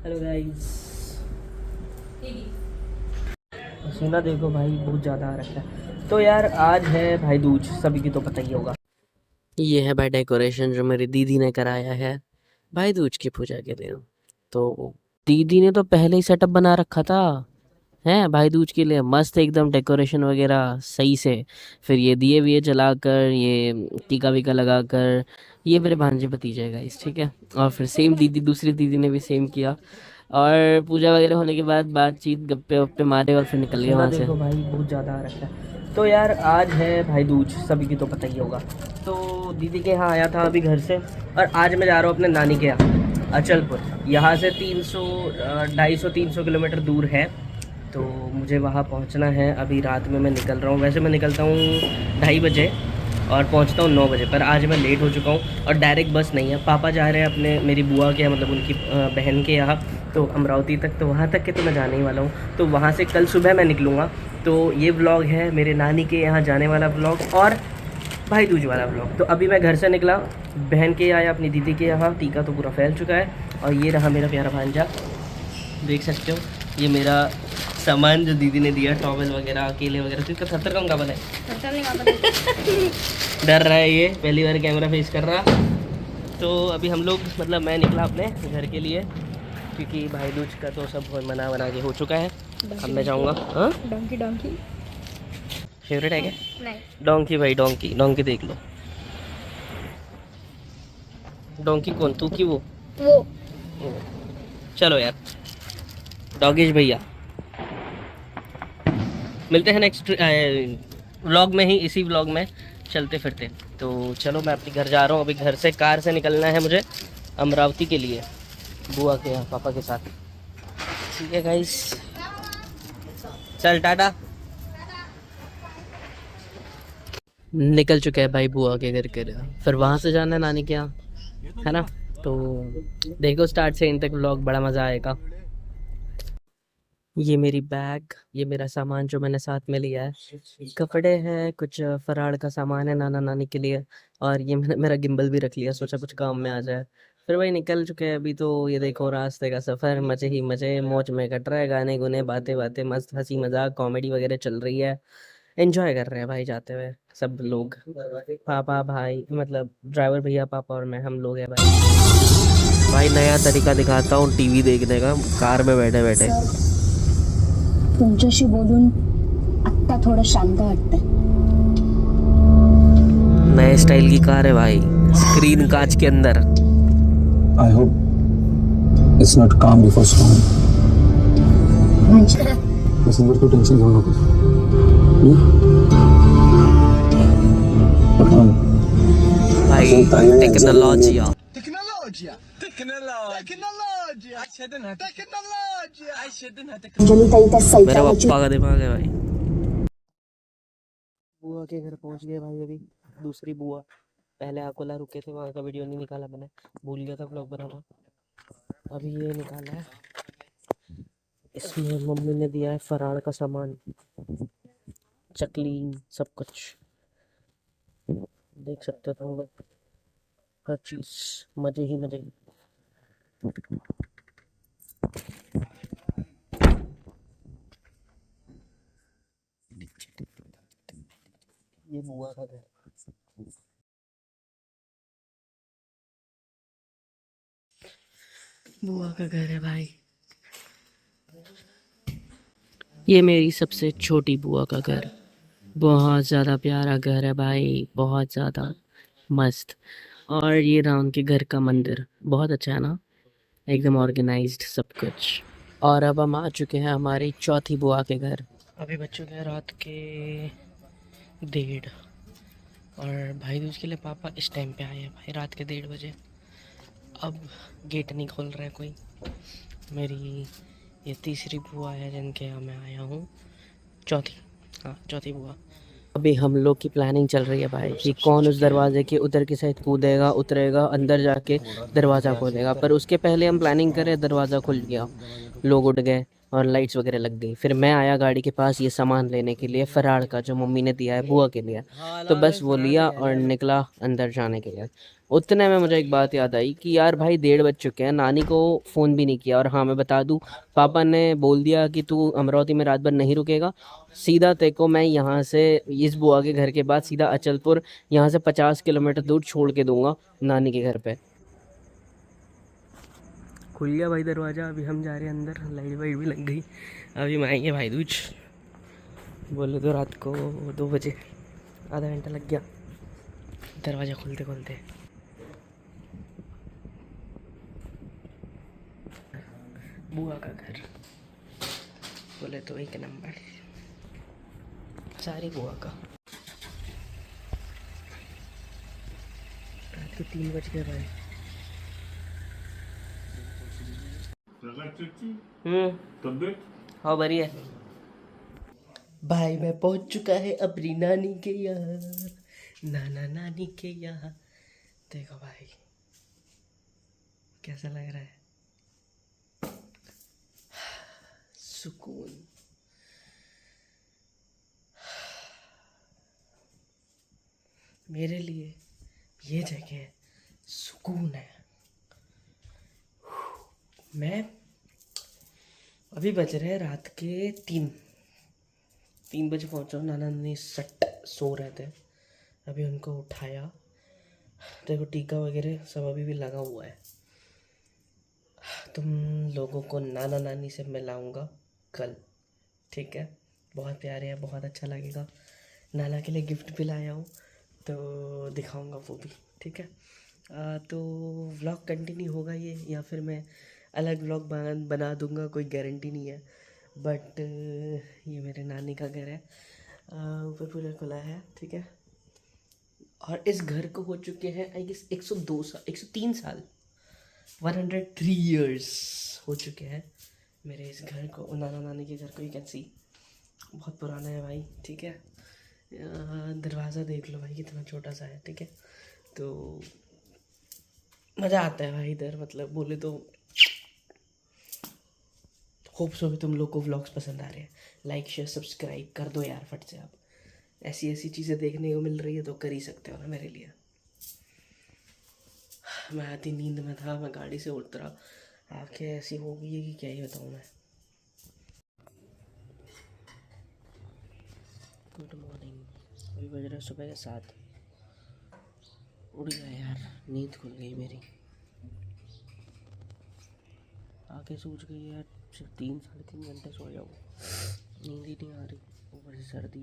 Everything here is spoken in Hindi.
Hello guys. पसीना देखो भाई, बहुत ज़्यादा आ रखा है। तो यार आज है भाई दूज, सभी की तो पता ही होगा। ये है भाई डेकोरेशन जो मेरी दीदी ने कराया है भाई दूज की पूजा के दिन। तो दीदी ने तो पहले ही सेटअप बना रखा था है भाई दूज के लिए, मस्त एकदम डेकोरेशन वगैरह सही से। फिर ये दिए विए जलाकर, ये टीका वीका लगाकर, ये मेरे भांजे भतीजे है गाइस, ठीक है। और फिर सेम दीदी, दूसरी दीदी ने भी सेम किया। और पूजा वगैरह होने के बाद बातचीत, गप्पे वप्पे मारे और फिर निकल गए वहाँ से। देखो भाई, बहुत ज़्यादा आ रखा है। तो यार आज है भाई दूज, सभी की तो पता ही होगा। तो दीदी के यहाँ आया था अभी घर से, और आज मैं जा रहा हूँ अपने नानी के यहाँ अचलपुर। यहाँ से 250-300 किलोमीटर दूर है। तो मुझे वहाँ पहुँचना है। अभी रात में मैं निकल रहा हूँ, वैसे मैं निकलता हूँ 2:30 बजे और पहुँचता हूँ 9 बजे, पर आज मैं लेट हो चुका हूँ और डायरेक्ट बस नहीं है। पापा जा रहे हैं अपने, मेरी बुआ के, मतलब उनकी बहन के यहाँ, तो अमरावती तक, तो वहाँ तक के तो मैं जाने ही वाला हूँ। तो वहाँ से कल सुबह मैं निकलूँगा। तो ये व्लॉग है मेरे नानी के यहाँ जाने वाला व्लॉग और भाई दूज वाला व्लॉग। तो अभी मैं घर से निकला, बहन के आया, अपनी दीदी के यहाँ। टीका तो पूरा फैल चुका है और ये रहा मेरा प्यारा भांजा, देख सकते हो। ये मेरा सामान जो दीदी ने दिया, टॉवल वगैरह, अकेले वगैरह। तो इसका थरथर कौन काबल है? डर रहा है ये, पहली बार कैमरा फेस कर रहा। तो अभी हम लोग, मतलब मैं निकला अपने घर के लिए, क्योंकि भाई दूज का तो सब मना बना के हो चुका है। अब मैं जाऊँगा। हाँ, डोंकी डोंकी फेवरेट है क्या? नहीं, डोंकी भाई, डोंकी डोंकी देख लो। डोंकी कौन, तू की वो? चलो यार, डॉगेश भैया। मिलते हैं नेक्स्ट व्लॉग में ही, इसी व्लॉग में चलते फिरते। तो चलो, मैं अपने घर जा रहा हूँ। अभी घर से, कार से निकलना है मुझे अमरावती के लिए, बुआ के यहाँ पापा के साथ। ठीक है गाइस, चल टाटा। निकल चुके हैं भाई बुआ के घर के लिए, फिर वहाँ से जाना है नानी के यहाँ, है ना। तो देखो स्टार्ट से एंड तक व्लॉग, बड़ा मज़ा आएगा। ये मेरी बैग, ये मेरा सामान जो मैंने साथ में लिया है, कपड़े हैं, कुछ फराड़ का सामान है नाना नानी के लिए। और ये मैंने मेरा गिम्बल भी रख लिया, सोचा कुछ काम में आ जाए। फिर वही निकल चुके हैं अभी। तो ये देखो रास्ते का सफ़र, मज़े ही मज़े, मौज में कट रहा है। गाने गुने, बातें बातें, मस्त हंसी मजाक, कॉमेडी वगैरह चल रही है। एंजॉय कर रहे हैं भाई जाते हुए सब लोग। पापा, भाई, मतलब ड्राइवर भैया, पापा और मैं, हम लोग हैं भाई। भाई नया तरीका दिखाता हूँ टीवी देखने का, कार में बैठे बैठे। तुमच्याशी बोलून आत्ता थोडं शांत वाटतंय। नए स्टाइल की कार है भाई, स्क्रीन कांच के अंदर। I hope it's not calm before storm. Passenger को टेंशन घेऊ नकोस. भाई टेक्नोलॉजी मेरा पप्पा का दिमाग है भाई। बुआ के घर पहुंच गए भाई अभी। दूसरी बुआ, पहले अकोला रुके थे, वहाँ का वीडियो नहीं निकाला मैंने, भूल गया था व्लॉग बनाना। अभी ये निकाला है। इसमें मम्मी ने दिया है फराड़ का सामान, चकली, सब कुछ देख सकते हो तुम लोग। हर चीज मजे ही मजे। ये बुआ का घर, बुआ का घर है भाई। ये मेरी सबसे छोटी बुआ का घर। बहुत ज़्यादा प्यारा घर है भाई, बहुत ज़्यादा मस्त। और ये रहा उनके घर का मंदिर, बहुत अच्छा है ना, एकदम ऑर्गेनाइज्ड सब कुछ। और अब हम आ चुके हैं हमारी चौथी बुआ के घर। अभी बज चुके हैं रात के 1:30 और भाई दूज के लिए पापा इस टाइम पे आए हैं भाई, रात के 1:30 बजे। अब गेट नहीं खोल रहा है कोई। मेरी ये तीसरी बुआ है जिनके यहाँ मैं आया हूँ, चौथी बुआ। अभी हम लोग की प्लानिंग चल रही है भाई कि कौन उस दरवाजे के उधर की साइड कूदेगा, उतरेगा, अंदर जाके दरवाज़ा खोलेगा। पर उसके पहले हम प्लानिंग करें, दरवाज़ा खुल गया, लोग उठ गए, और लाइट्स वगैरह लग गई। फिर मैं आया गाड़ी के पास ये सामान लेने के लिए, फराड़ का जो मम्मी ने दिया है बुआ के लिए। तो बस वो लिया और निकला अंदर जाने के लिए। उतने में मुझे एक बात याद आई कि यार भाई 1:30 बज चुके हैं, नानी को फ़ोन भी नहीं किया। और हाँ मैं बता दूँ, पापा ने बोल दिया कि तू अमरावती में रात भर नहीं रुकेगा, सीधा तेरे को मैं यहाँ से इस बुआ के घर के बाद सीधा अचलपुर यहाँ से 50 किलोमीटर दूर छोड़ के दूंगा नानी के घर पे। खुल गया भाई दरवाज़ा, अभी हम जा रहे हैं अंदर। लाइट वाइट भी लग गई। अभी हम आएंगे भाई दूज, बोले तो रात को 2 बजे। आधा घंटा लग गया दरवाज़ा खोलते खोलते। बुआ का घर बोले तो 1 नंबर, सारी बुआ का। रात के 3 बज गए भाई। तबियत हाँ बढ़िया भाई। मैं पहुंच चुका है अपनी नानी के यहाँ, नाना नानी के यहाँ। देखो भाई कैसा लग रहा है, सुकून। मेरे लिए ये जगह सुकून है। मैं अभी बज रहे हैं रात के 3 बजे पहुंचा हूँ। नाना नानी सट सो रहे थे, अभी उनको उठाया। देखो टीका वगैरह सब अभी भी लगा हुआ है। तुम लोगों को नाना नानी से मिलाऊंगा कल, ठीक है? बहुत प्यारे हैं, बहुत अच्छा लगेगा। नाना के लिए गिफ्ट भी लाया हूँ तो दिखाऊंगा वो भी, ठीक है? तो व्लॉग कंटिन्यू होगा ये, या फिर मैं अलग व्लॉग बना दूंगा, कोई गारंटी नहीं है। बट ये मेरे नानी का घर है, ऊपर पूरा खुला है, ठीक है? और इस घर को हो चुके हैं आई गेस 102 साल, 103 साल, 103 ईयर्स हो चुके हैं मेरे इस घर को, नाना नानी के घर को। यू कैन सी बहुत पुराना है भाई, ठीक है? दरवाज़ा देख लो भाई कितना छोटा सा है, ठीक है? तो मज़ा आता है भाई इधर, मतलब बोले तो। होप सो भी तुम लोग को व्लॉग्स पसंद आ रहे हैं। लाइक शेयर सब्सक्राइब कर दो यार फट से। आप ऐसी ऐसी चीज़ें देखने को मिल रही है तो कर ही सकते हो ना मेरे लिए। मैं आधी नींद में था, मैं गाड़ी से उतरा, आंखें ऐसी हो गई है कि क्या ही बताऊँ मैं। गुड मॉर्निंग, अभी बज रहा है सुबह के 7। उड़ गया यार, नींद खुल गई मेरी, आंखें सूज गई यार। सिर्फ 3 साढ़े 3 घंटे सो जाऊँ, नींद ही नहीं आ रही, ऊपर से सर्दी।